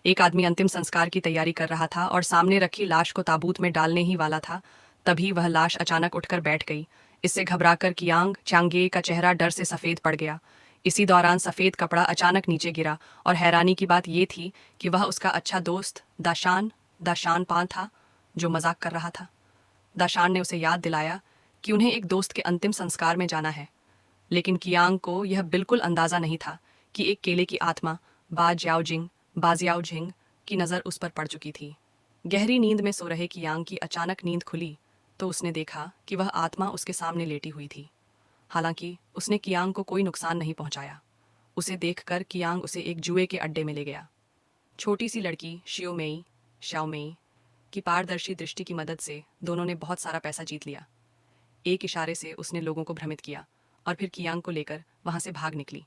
एक आदमी अंतिम संस्कार की तैयारी कर रहा था और सामने रखी लाश को ताबूत में डालने ही वाला था। तभी वह लाश अचानक उठकर बैठ गई। इससे घबराकर कियांग चांगे का चेहरा डर से सफेद पड़ गया। इसी दौरान सफेद कपड़ा अचानक नीचे गिरा और हैरानी की बात यह थी कि वह उसका अच्छा दोस्त दाशान दाशान पान था, जो मजाक कर रहा था। दाशान ने उसे याद दिलाया कि उन्हें एक दोस्त के अंतिम संस्कार में जाना है, लेकिन कियांग को यह बिल्कुल अंदाजा नहीं था कि एक केले की आत्मा बाजियाओजिंग की नज़र उस पर पड़ चुकी थी। गहरी नींद में सो रहे कियांग की अचानक नींद खुली तो उसने देखा कि वह आत्मा उसके सामने लेटी हुई थी। हालांकि उसने कियांग को कोई नुकसान नहीं पहुंचाया। उसे देखकर कियांग उसे एक जुए के अड्डे में ले गया। छोटी सी लड़की शाओमेई की पारदर्शी दृष्टि की मदद से दोनों ने बहुत सारा पैसा जीत लिया। एक इशारे से उसने लोगों को भ्रमित किया और फिर कियांग को लेकर वहां से भाग निकली।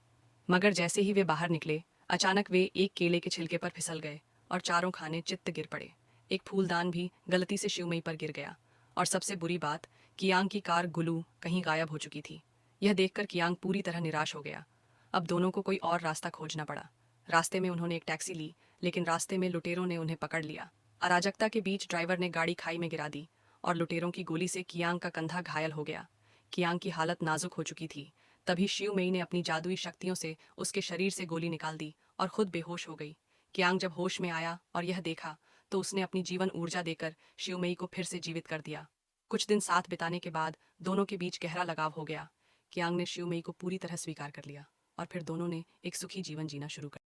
मगर जैसे ही वे बाहर निकले, अचानक वे एक केले के छिलके पर फिसल गए और चारों खाने चित्त गिर पड़े। एक फूलदान भी गलती से शिवमई पर गिर गया। और सबसे बुरी बात, कियांग की कार गुलू कहीं गायब हो चुकी थी। यह देखकर कियांग पूरी तरह निराश हो गया। अब दोनों को कोई और रास्ता खोजना पड़ा। रास्ते में उन्होंने एक टैक्सी ली, लेकिन रास्ते में लुटेरों ने उन्हें पकड़ लिया। अराजकता के बीच ड्राइवर ने गाड़ी खाई में गिरा दी और लुटेरों की गोली से कियांग का कंधा घायल हो गया। कियांग की हालत नाजुक हो चुकी थी। तभी शिवमई ने अपनी जादुई शक्तियों से उसके शरीर से गोली निकाल दी और खुद बेहोश हो गई। कियांग जब होश में आया और यह देखा तो उसने अपनी जीवन ऊर्जा देकर शिवमई को फिर से जीवित कर दिया। कुछ दिन साथ बिताने के बाद दोनों के बीच गहरा लगाव हो गया। कियांग ने शिवमई को पूरी तरह स्वीकार कर लिया और फिर दोनों ने एक सुखी जीवन जीना शुरू कर